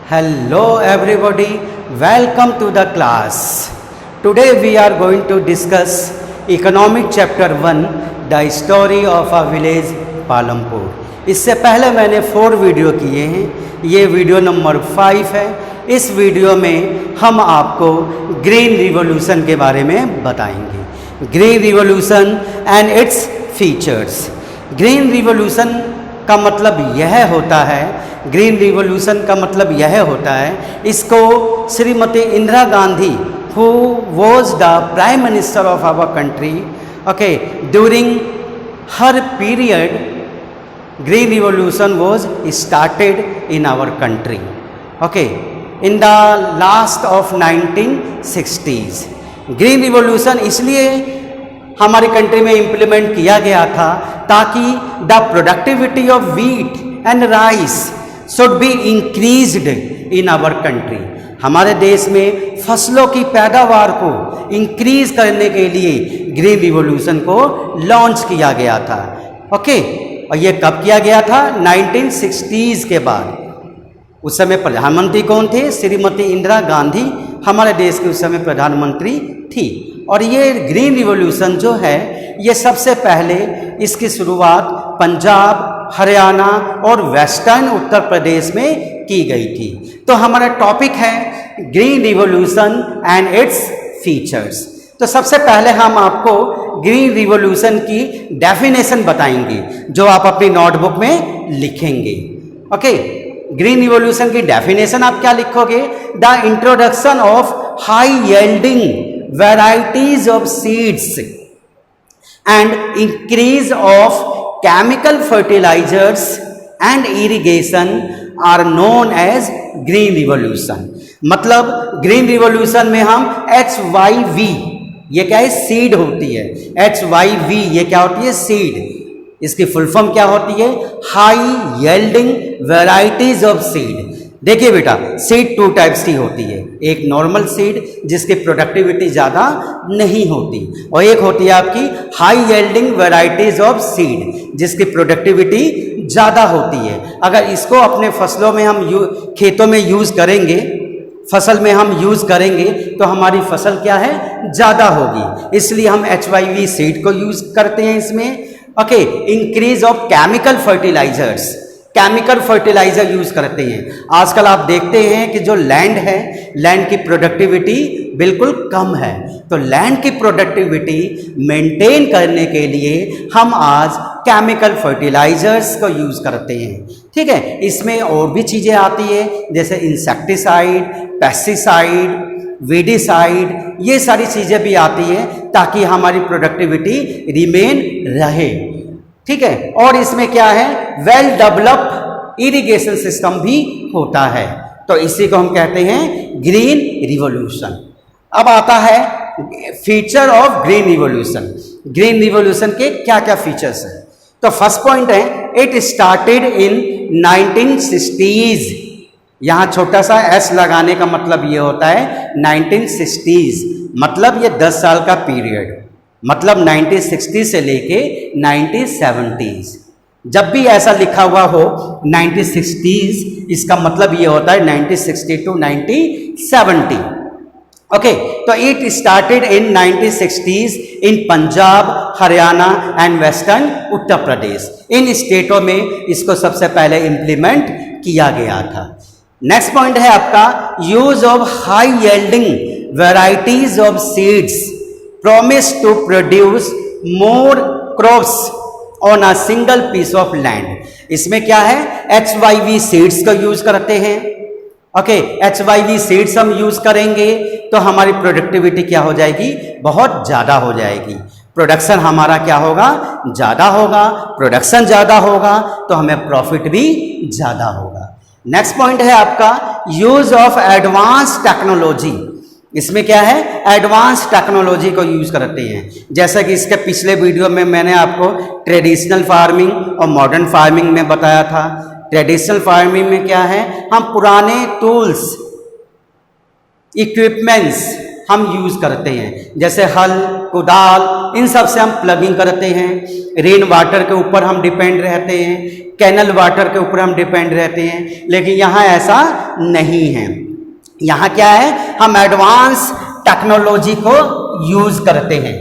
Hello everybody, welcome to the class. Today we are going to discuss Economic Chapter 1, the story of a village Palampur. इससे पहले मैंने 4 video किए हैं, ये video number 5 है. इस वीडियो में हम आपको ग्रीन रिवॉल्यूशन के बारे में बताएंगे. Green revolution and its features. Green revolution का मतलब यह होता है, ग्रीन रिवॉल्यूशन का मतलब यह होता है, इसको Shrimati Indira Gandhi who was the prime minister of our country, okay, during her period green revolution was started in our country, okay, in the last of 1960s. Green revolution इसलिए हमारी कंट्री में इम्प्लीमेंट किया गया था ताकि the productivity of wheat and rice should be increased in our country. हमारे देश में फसलों की पैदावार को इंक्रीज करने के लिए ग्रीन रिवॉल्यूशन को लॉन्च किया गया था, ओके. और ये कब किया गया था? 1960s के बाद. उस समय प्रधानमंत्री कौन थे? श्रीमती इंदिरा गांधी हमारे देश के उस समय प्रधानमंत्री थी. और ये ग्रीन रिवॉल्यूशन जो है, ये सबसे पहले इसकी शुरुआत पंजाब, हरियाणा और वेस्टर्न उत्तर प्रदेश में की गई थी. तो हमारा टॉपिक है green revolution and its features. तो सबसे पहले हम आपको ग्रीन रिवॉल्यूशन की डेफिनेशन बताएंगे जो आप अपनी नोटबुक में लिखेंगे, ओके. ग्रीन रिवॉल्यूशन की डेफिनेशन आप क्या लिखोगे? The introduction of high yielding varieties of seeds and increase of chemical fertilizers and irrigation are known as green revolution. मतलब ग्रीन रिवॉल्यूशन में हम HYV, ये क्या है? सीड होती है. HYV ये क्या होती है? सीड. इसकी फुल फॉर्म क्या होती है? High yielding varieties of seed. देखिए बेटा, सीड 2 टाइप्स की होती है. एक नॉर्मल सीड जिसकी प्रोडक्टिविटी ज़्यादा नहीं होती, और एक होती है आपकी high yielding varieties of seed जिसकी प्रोडक्टिविटी ज़्यादा होती है. अगर इसको अपने फसलों में हम खेतों में यूज़ करेंगे, फसल में हम यूज़ करेंगे तो हमारी फसल क्या है? ज़्यादा होगी. इसलिए हम HYV सीड को यूज़ करते हैं इसमें, okay. Increase of chemical fertilisers, chemical fertiliser use करते हैं. आजकल आप देखते हैं कि जो लैंड है, लैंड की प्रोडक्टिविटी बिल्कुल कम है. तो लैंड की प्रोडक्टिविटी मेंटेन करने के लिए हम आज केमिकल फर्टिलाइजर्स को यूज करते हैं, ठीक है. इसमें और भी चीज़ें आती है जैसे इंसेक्टिसाइड, पेस्टिसाइड, वीडिसाइड, ये सारी चीज़ें भी आती हैं ताकि हमारी प्रोडक्टिविटी रिमेन रहे, ठीक है. और इसमें क्या है? वेल डेवलप्ड इरिगेशन सिस्टम भी होता है. तो इसी को हम कहते हैं ग्रीन रिवॉल्यूशन. अब आता है feature of green revolution. Green revolution के क्या क्या फीचर्स हैं? तो फर्स्ट पॉइंट है, इट स्टार्टेड इन 1960s. यहाँ छोटा सा एस लगाने का मतलब ये होता है 1960s, मतलब ये 10 साल का पीरियड, मतलब 1960 से लेके 1970s. जब भी ऐसा लिखा हुआ हो 1960s, इसका मतलब ये होता है 1960 to 1970, ओके. तो it started in 1960s in Punjab, Haryana and western Uttar Pradesh. इन स्टेटों में इसको सबसे पहले इम्प्लीमेंट किया गया था. नेक्स्ट पॉइंट है आपका use of high yielding varieties of seeds promise to produce more crops on a single piece of land. इसमें क्या है? HYV सीड्स को यूज करते हैं, ओके. HYV सीड्स हम यूज करेंगे तो हमारी प्रोडक्टिविटी क्या हो जाएगी? बहुत ज़्यादा हो जाएगी. प्रोडक्शन हमारा क्या होगा? ज़्यादा होगा. प्रोडक्शन ज़्यादा होगा तो हमें प्रॉफिट भी ज़्यादा होगा. नेक्स्ट पॉइंट है आपका यूज ऑफ एडवांस टेक्नोलॉजी. इसमें क्या है? एडवांस टेक्नोलॉजी को यूज करते हैं. जैसा कि इसके पिछले वीडियो में मैंने आपको ट्रेडिशनल फार्मिंग और मॉडर्न फार्मिंग में बताया था. ट्रेडिशनल फार्मिंग में क्या है? हम पुराने टूल्स, इक्विपमेंट्स हम यूज करते हैं, जैसे हल, कुदाल, इन सब से हम प्लगिंग करते हैं. रेन वाटर के ऊपर हम डिपेंड रहते हैं, कैनल वाटर के ऊपर हम डिपेंड रहते हैं. लेकिन यहाँ ऐसा नहीं है। यहाँ क्या है, हम एडवांस टेक्नोलॉजी को यूज करते हैं।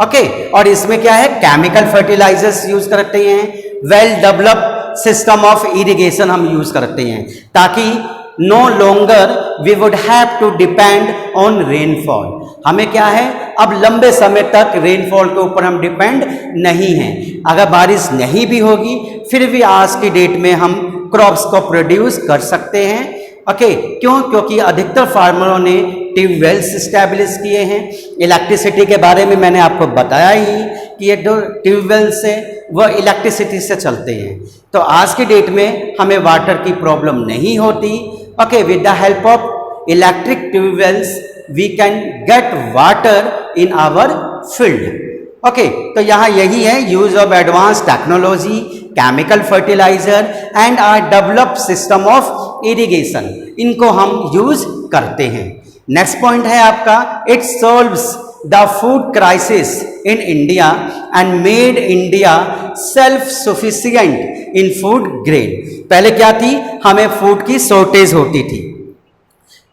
ओके, और इसमें क्या है, केमिकल फर्टिलाइजर्स यूज करते हैं, well developed system of irrigation हम यूज करते हैं, ताकि no longer we would have to depend on rainfall. हमें क्या है, अब लंबे समय तक रेनफॉल के ऊपर हम डिपेंड नहीं हैं। अगर बारिश नहीं भी होगी फिर भी आज की डेट में हम क्रॉप्स को प्रोड्यूस कर सकते हैं। ओके, क्यों? क्योंकि अधिकतर फार्मरों ने ट्यूबवेल्स इस्टेब्लिश किए हैं। इलेक्ट्रिसिटी के बारे में मैंने आपको बताया ही कि ये जो ट्यूबवेल्स है वह इलेक्ट्रिसिटी से चलते हैं, तो आज की डेट में हमें वाटर की प्रॉब्लम नहीं होती। Okay, with the help of electric tubewells we can get water in our field. Okay, तो यहाँ यही है, use of advance technology, chemical fertiliser and are developed system of irrigation, इनको हम यूज करते हैं। नेक्स्ट पॉइंट है आपका, it solves the food crisis in India and made India self sufficient in food grain. पहले क्या थी, हमें फूड की शॉर्टेज होती थी,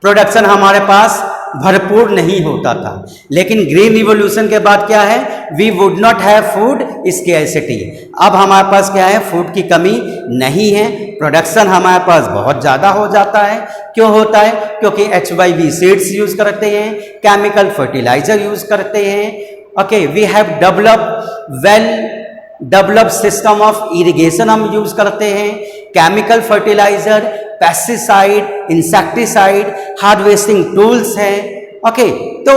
प्रोडक्शन हमारे पास भरपूर नहीं होता था, लेकिन ग्रीन रिवॉल्यूशन के बाद क्या है, we would not have food scarcity. अब हमारे पास क्या है, फूड की कमी नहीं है, प्रोडक्शन हमारे पास बहुत ज़्यादा हो जाता है। क्यों होता है? क्योंकि HYV सीड्स यूज करते हैं, केमिकल फर्टिलाइजर यूज करते हैं। Okay, we have well developed system of irrigation हम यूज करते हैं, chemical fertiliser, pesticide, insecticide, harvesting tools हैं। ओके, तो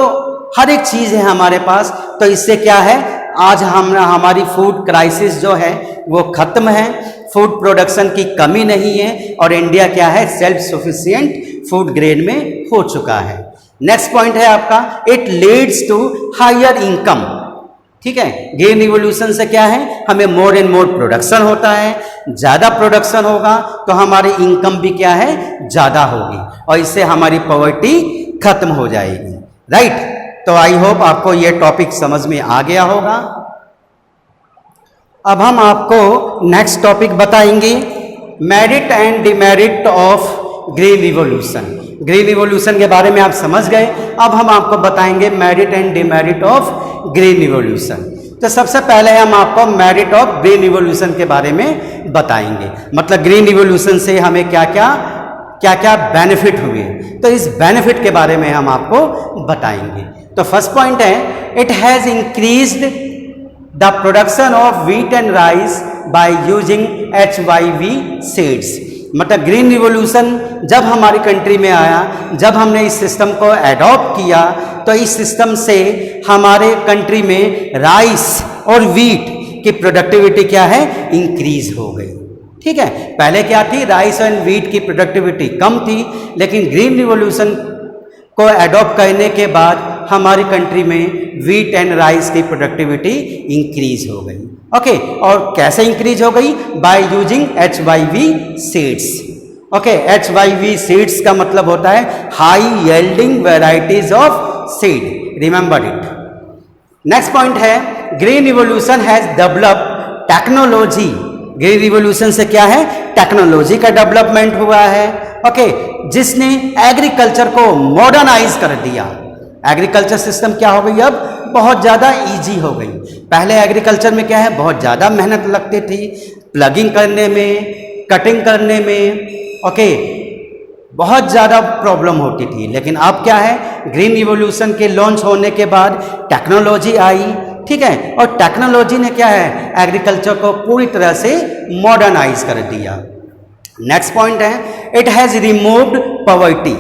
हर एक चीज़ है हमारे पास। तो इससे क्या है, आज हमारी फूड क्राइसिस जो है वो खत्म है, फूड प्रोडक्शन की कमी नहीं है और इंडिया क्या है, सेल्फ सफिशिएंट फूड ग्रेन में हो चुका है। नेक्स्ट पॉइंट है आपका, it leads to higher income. ठीक है, ग्रीन रिवॉल्यूशन से क्या है, हमें मोर एंड मोर प्रोडक्शन होता है, ज़्यादा प्रोडक्शन होगा तो हमारी इनकम भी क्या है, ज़्यादा होगी और इससे हमारी पॉवर्टी खत्म हो जाएगी। राइट, तो आई होप आपको ये टॉपिक समझ में आ गया होगा। अब हम आपको नेक्स्ट टॉपिक बताएंगे, merit and demerit of green revolution. Green revolution के बारे में आप समझ गए, अब हम आपको बताएंगे merit and demerit of green revolution. तो सबसे पहले हम आपको मेरिट ऑफ ग्रीन रिवॉल्यूशन के बारे में बताएंगे, मतलब ग्रीन रिवॉल्यूशन से हमें क्या क्या बेनिफिट हुए, तो इस बेनिफिट के बारे में हम आपको बताएंगे। तो फर्स्ट पॉइंट है, it has increased the production of wheat and rice bye using HYV seeds. मतलब ग्रीन रिवॉल्यूशन जब हमारी कंट्री में आया, जब हमने इस सिस्टम को एडॉप्ट किया, तो इस सिस्टम से हमारे कंट्री में राइस और व्हीट की प्रोडक्टिविटी क्या है, इंक्रीज हो गई। ठीक है, पहले क्या थी, राइस एंड व्हीट की प्रोडक्टिविटी कम थी, लेकिन ग्रीन रिवॉल्यूशन को एडॉप्ट करने के बाद हमारी कंट्री में व्हीट एंड राइस की प्रोडक्टिविटी इंक्रीज हो गई। ओके, और कैसे इंक्रीज हो गई, by using HYV seeds. Okay, HYV seeds का मतलब होता है high yielding varieties of seed, remember it. Next point है, green revolution has developed technology. Green revolution से क्या है, टेक्नोलॉजी का डेवलपमेंट हुआ है। ओके, जिसने एग्रीकल्चर को मॉडर्नाइज कर दिया। एग्रीकल्चर सिस्टम क्या हो गई, अब बहुत ज़्यादा इजी हो गई। पहले एग्रीकल्चर में क्या है, बहुत ज़्यादा मेहनत लगती थी, प्लगिंग करने में, कटिंग करने में, ओके, बहुत ज़्यादा प्रॉब्लम होती थी। लेकिन अब क्या है, ग्रीन रिवॉल्यूशन के लॉन्च होने के बाद टेक्नोलॉजी आई। ठीक है, और टेक्नोलॉजी ने क्या है, एग्रीकल्चर को पूरी तरह से मॉडर्नाइज कर दिया। नेक्स्ट पॉइंट है, it has removed poverty.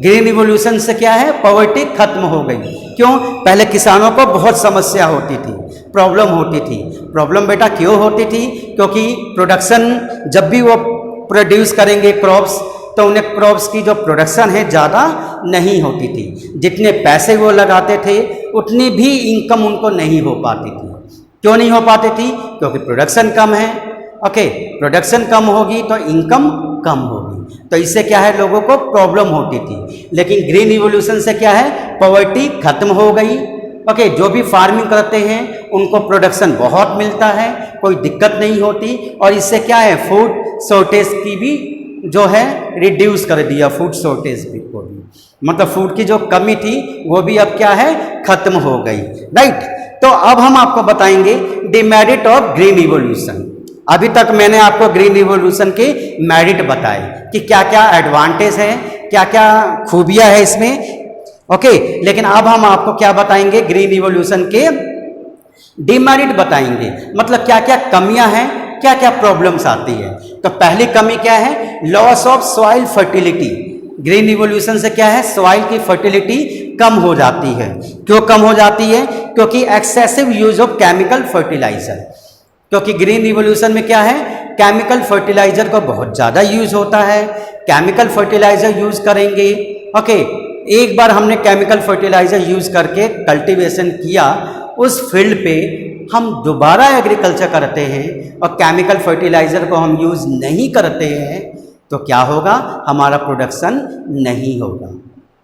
Green revolution से क्या है, पॉवर्टी खत्म हो गई। क्यों? पहले किसानों को बहुत समस्या होती थी, प्रॉब्लम होती थी। प्रॉब्लम बेटा क्यों होती थी? क्योंकि प्रोडक्शन जब भी वो प्रोड्यूस करेंगे क्रॉप्स, तो उन्हें क्रॉप्स की जो प्रोडक्शन है ज़्यादा नहीं होती थी। जितने पैसे वो लगाते थे उतनी भी इनकम उनको नहीं हो पाती थी। क्यों नहीं हो पाती थी? क्योंकि प्रोडक्शन कम है। ओके, प्रोडक्शन कम होगी तो इनकम कम होगी, तो इससे क्या है, लोगों को प्रॉब्लम होती थी। लेकिन ग्रीन रिवॉल्यूशन से क्या है, पॉवर्टी खत्म हो गई। ओके, जो भी फार्मिंग करते हैं उनको प्रोडक्शन बहुत मिलता है, कोई दिक्कत नहीं होती, और इससे क्या है, फूड शॉर्टेज की भी जो है रिड्यूस कर दिया, फूड शॉर्टेज भी को भी, मतलब फूड की जो कमी थी वो भी अब क्या है, खत्म हो गई, राइट। तो अब हम आपको बताएंगे डिमेरिट ऑफ ग्रीन रिवॉल्यूशन। अभी तक मैंने आपको ग्रीन रिवॉल्यूशन के मेरिट बताए कि क्या क्या एडवांटेज है, क्या क्या खूबियां है इसमें, ओके। लेकिन अब हम आपको क्या बताएंगे, ग्रीन रिवॉल्यूशन के डिमेरिट बताएंगे, मतलब क्या क्या कमियां हैं, क्या क्या प्रॉब्लम्स आती है। तो पहली कमी क्या है, loss of soil fertility. Green revolution से क्या है, सॉइल की फर्टिलिटी कम हो जाती है। क्यों कम हो जाती है, क्योंकि excessive use of chemical fertiliser. क्योंकि ग्रीन रिवॉल्यूशन में क्या है, केमिकल फर्टिलाइजर का बहुत ज़्यादा यूज होता है। केमिकल फर्टिलाइजर यूज करेंगे, ओके। एक बार हमने केमिकल फर्टिलाइजर यूज करके कल्टीवेशन किया, उस फील्ड पे हम दोबारा एग्रीकल्चर करते हैं और केमिकल फर्टिलाइजर को हम यूज नहीं करते हैं, तो क्या होगा, हमारा प्रोडक्शन नहीं होगा,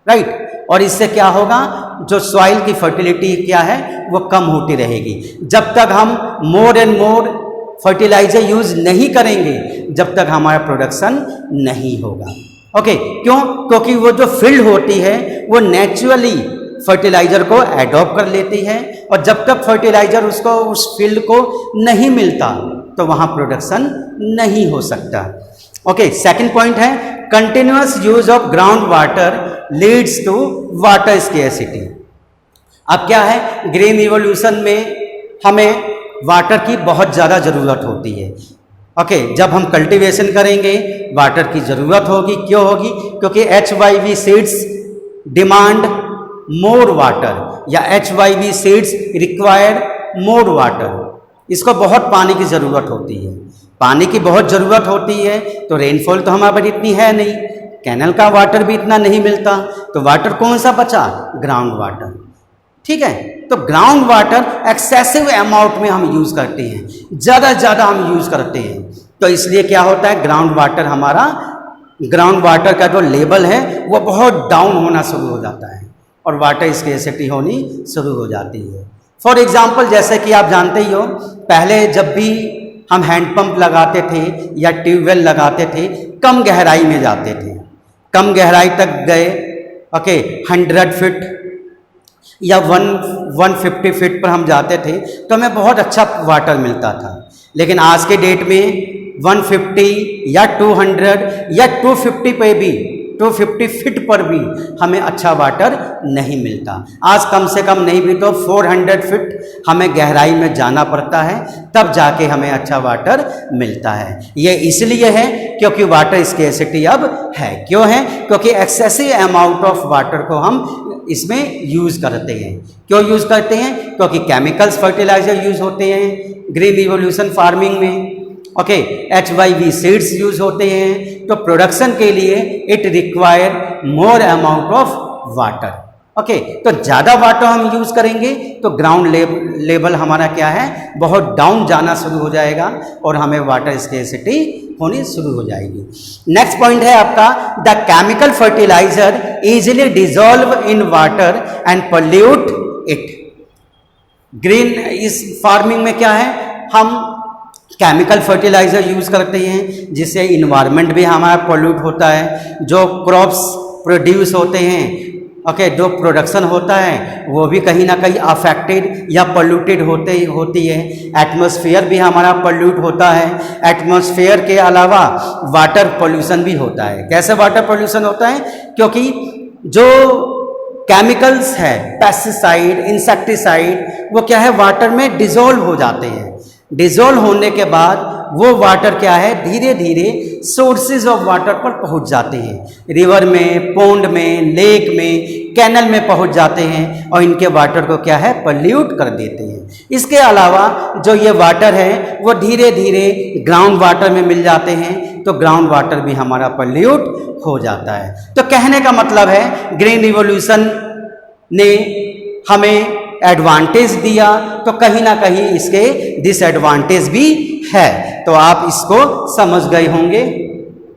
राइट। और इससे क्या होगा, जो सॉइल की फर्टिलिटी क्या है वो कम होती रहेगी। जब तक हम more and more fertiliser use नहीं करेंगे, जब तक हमारा प्रोडक्शन नहीं होगा, ओके। क्यों, क्योंकि वो जो फील्ड होती है वो नेचुरली फर्टिलाइजर को एडॉप्ट कर लेती है, और जब तक फर्टिलाइजर उसको उस फील्ड को नहीं मिलता तो वहाँ प्रोडक्शन नहीं हो सकता, ओके। सेकंड पॉइंट है continuous use of ground water leads to water scarcity. अब क्या है, ग्रीन रिवॉल्यूशन में हमें वाटर की बहुत ज़्यादा ज़रूरत होती है, ओके। जब हम कल्टीवेशन करेंगे वाटर की ज़रूरत होगी, क्यों होगी, क्योंकि HYV seeds demand more water, या HYV seeds require more water. इसको बहुत पानी की ज़रूरत होती है, पानी की बहुत ज़रूरत होती है, तो रेनफॉल तो हमारे पर इतनी है नहीं, कैनल का वाटर भी इतना नहीं मिलता, तो वाटर कौन सा बचा, ग्राउंड वाटर, ठीक है। तो ग्राउंड वाटर एक्सेसिव अमाउंट में हम यूज़ करते हैं, ज़्यादा हम यूज़ करते हैं, तो इसलिए क्या होता है, ग्राउंड वाटर का जो लेवल है वो बहुत डाउन होना शुरू हो जाता है और वाटर स्केर्सिटी होनी शुरू हो जाती है। फॉर एग्जाम्पल, जैसे कि आप जानते ही हो, पहले जब भी हम हैंडपंप लगाते थे या ट्यूबवेल लगाते थे, कम गहराई में जाते थे, कम गहराई तक गए, ओके, 100 फीट या 150 फीट पर हम जाते थे तो हमें बहुत अच्छा वाटर मिलता था। लेकिन आज के डेट में 150 या 200 या 250 पे भी, 250 फीट पर भी हमें अच्छा वाटर नहीं मिलता। आज कम से कम नहीं भी तो 400 फीट हमें गहराई में जाना पड़ता है, तब जाके हमें अच्छा वाटर मिलता है। ये इसलिए है क्योंकि वाटर स्केर्सिटी अब है। क्यों है, क्योंकि एक्सेसिव अमाउंट ऑफ वाटर को हम इसमें यूज़ करते हैं। क्यों यूज़ करते हैं, क्योंकि केमिकल्स फर्टिलाइजर यूज़ होते हैं ग्रीन रिवॉल्यूशन फार्मिंग में, ओके। HYV सीड्स यूज होते हैं, तो प्रोडक्शन के लिए it require more amount of water, okay. तो ज़्यादा वाटर हम यूज करेंगे तो ग्राउंड लेवल हमारा क्या है, बहुत डाउन जाना शुरू हो जाएगा और हमें वाटर स्केर्सिटी होनी शुरू हो जाएगी। नेक्स्ट पॉइंट है आपका, the chemical fertiliser easily dissolve in water and pollute it. Green इस फार्मिंग में क्या है, हम केमिकल फर्टिलाइजर यूज़ करते हैं जिससे इन्वायरमेंट भी हमारा पोल्यूट होता है, जो क्रॉप्स प्रोड्यूस होते हैं, ओके, जो प्रोडक्शन होता है वो भी कहीं ना कहीं अफेक्टेड या पोल्यूटेड होती है। एटमॉस्फेयर भी हमारा पोल्यूट होता है। एटमॉस्फेयर के अलावा वाटर पोल्यूशन भी होता है। कैसे वाटर पोल्यूशन होता है, क्योंकि जो केमिकल्स है, पेस्टिसाइड, इंसेक्टिसाइड, वो क्या है, वाटर में डिजोल्व हो जाते हैं। डिजोल्व होने के बाद वो वाटर क्या है, धीरे धीरे सोर्सेज ऑफ वाटर पर पहुंच जाते हैं, रिवर में, पोंड में, लेक में, कैनल में पहुंच जाते हैं और इनके वाटर को क्या है, पोल्यूट कर देते हैं। इसके अलावा जो ये वाटर है वो धीरे धीरे ग्राउंड वाटर में मिल जाते हैं, तो ग्राउंड वाटर भी हमारा पोल्यूट हो जाता है। तो कहने का मतलब है ग्रीन रिवॉल्यूशन ने हमें एडवांटेज दिया, तो कहीं ना कहीं इसके डिसएडवांटेज भी है, तो आप इसको समझ गए होंगे।